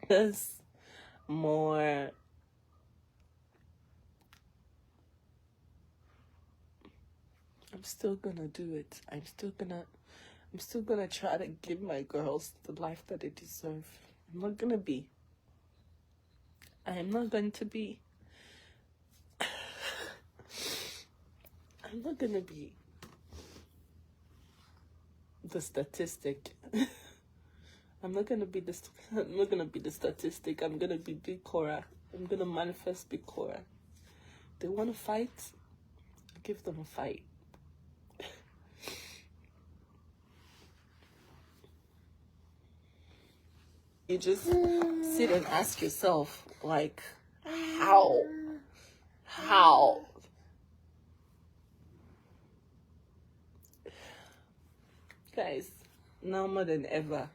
Just more. I'm still gonna do it. I'm still gonna try to give my girls the life that they deserve. I'm not going to be. I'm not going to be the statistic. I'm not gonna be the statistic. I'm gonna be Big Korra. I'm gonna manifest Big Korra. They want to fight, give them a fight. You just sit and ask yourself, like, how? Guys, now more than ever,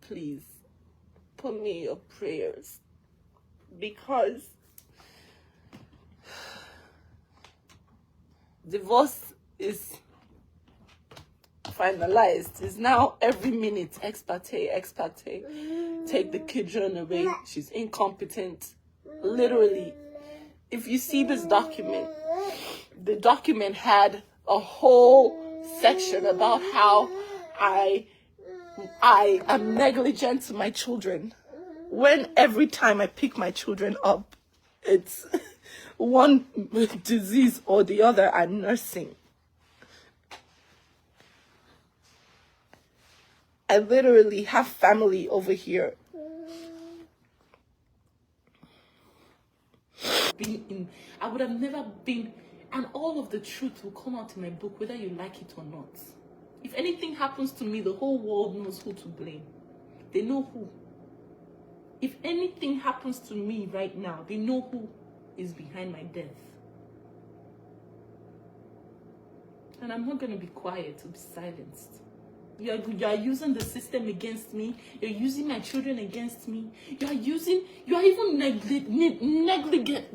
please put me in your prayers, because divorce is finalized. It's now every minute ex parte. Take the children away. She's incompetent. Literally, if you see this document, the document had a whole section about how I am negligent to my children, when every time I pick my children up, it's one disease or the other I'm nursing. I literally have family over here. I would have never been, and all of the truth will come out in my book, whether you like it or not. If anything happens to me, the whole world knows who to blame. They know who. If anything happens to me right now, they know who is behind my death. And I'm not going to be quiet or be silenced. You are using the system against me. You're using my children against me. You are even negligent.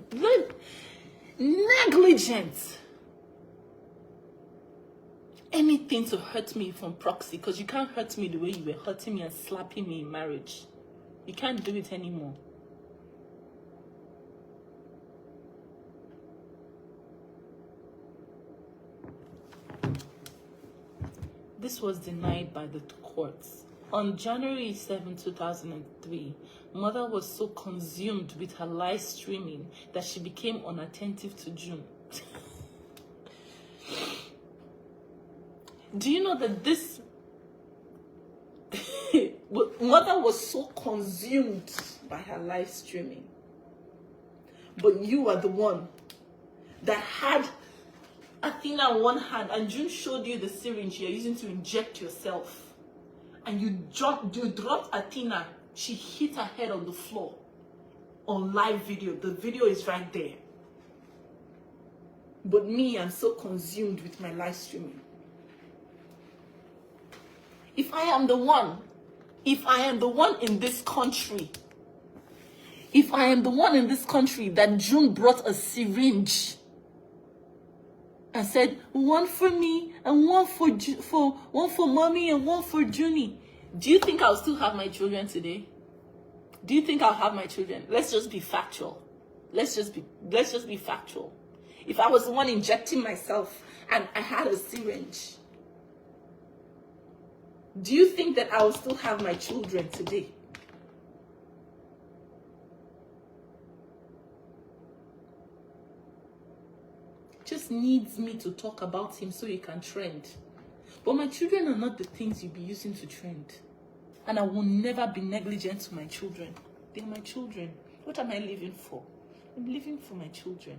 Anything to hurt me from proxy, because you can't hurt me the way you were hurting me and slapping me in marriage. You can't do it anymore. This was denied by the courts. On January 7, 2003, Mother was so consumed with her live streaming that she became unattentive to June. Do you know that this... Mother was so consumed by her live streaming. But you are the one that had Athena on one hand, and June showed you the syringe you're using to inject yourself. And you dropped Athena. She hit her head on the floor on live video. The video is right there. But me, I'm so consumed with my live streaming. If I am the one in this country, that June brought a syringe and said, one for me and one for mommy and one for Junie, do you think I'll still have my children today? Do you think I'll have my children? Let's just be factual. Let's just be factual. If I was the one injecting myself and I had a syringe, do you think that I will still have my children today? Just needs me to talk about him so he can trend. But my children are not the things you'll be using to trend. And I will never be negligent to my children. They're my children. What am I living for? I'm living for my children.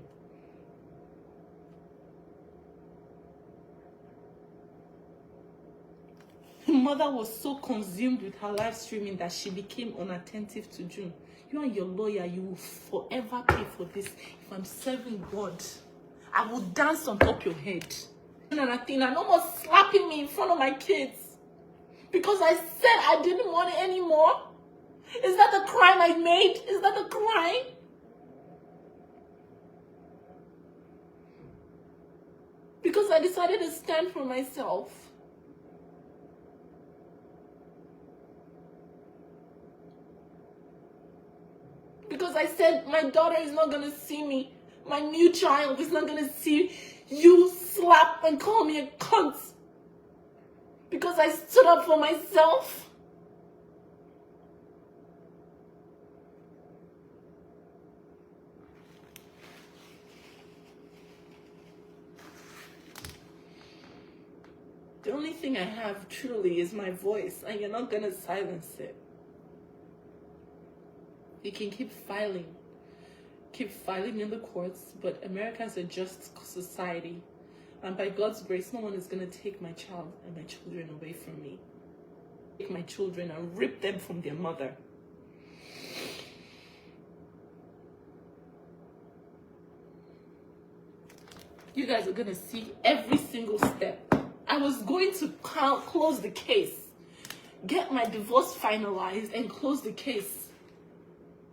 Mother was so consumed with her live streaming that she became unattentive to June. You and your lawyer, you will forever pay for this. If I'm serving God, I will dance on top of your head. And Athena, no more slapping me in front of my kids. Because I said I didn't want it anymore. Is that the crime I made? Is that the crime? Because I decided to stand for myself. said, my daughter is not going to see me. My new child is not going to see you slap and call me a cunt. Because I stood up for myself. The only thing I have truly is my voice, and you're not going to silence it. You can keep filing in the courts, but America is a just society. And by God's grace, no one is going to take my child and my children away from me. Take my children and rip them from their mother. You guys are going to see every single step. I was going to close the case, get my divorce finalized and close the case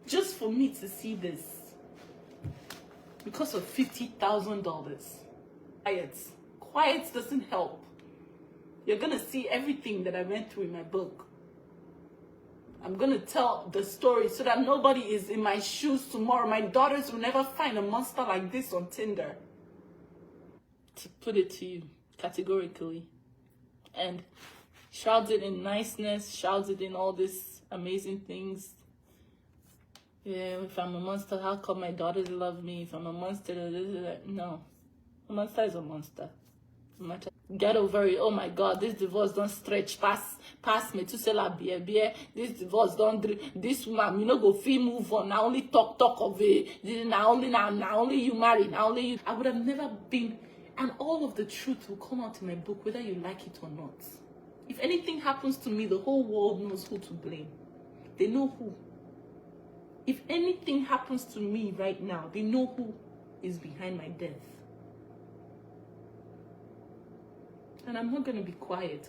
just for me to see this because of $50,000. Quiet doesn't help. You're going to see everything that I went through in my book. I'm going to tell the story so that nobody is in my shoes tomorrow. My daughters will never find a monster like this on Tinder. To put it to you categorically. And shouts it in niceness, shouts it in all these amazing things. Yeah, if I'm a monster, how come my daughters love me? If I'm a monster, no. A monster is a monster. Get over it. Oh my God, this divorce don't stretch pass me to sell a beer. This divorce don't this woman, you know, go feel move on. Now only talk of it. Now only you marry. Now only you. I would have never been. And all of the truth will come out in my book, whether you like it or not. If anything happens to me, the whole world knows who to blame. They know who. If anything happens to me right now, they know who is behind my death. And I'm not going to be quiet.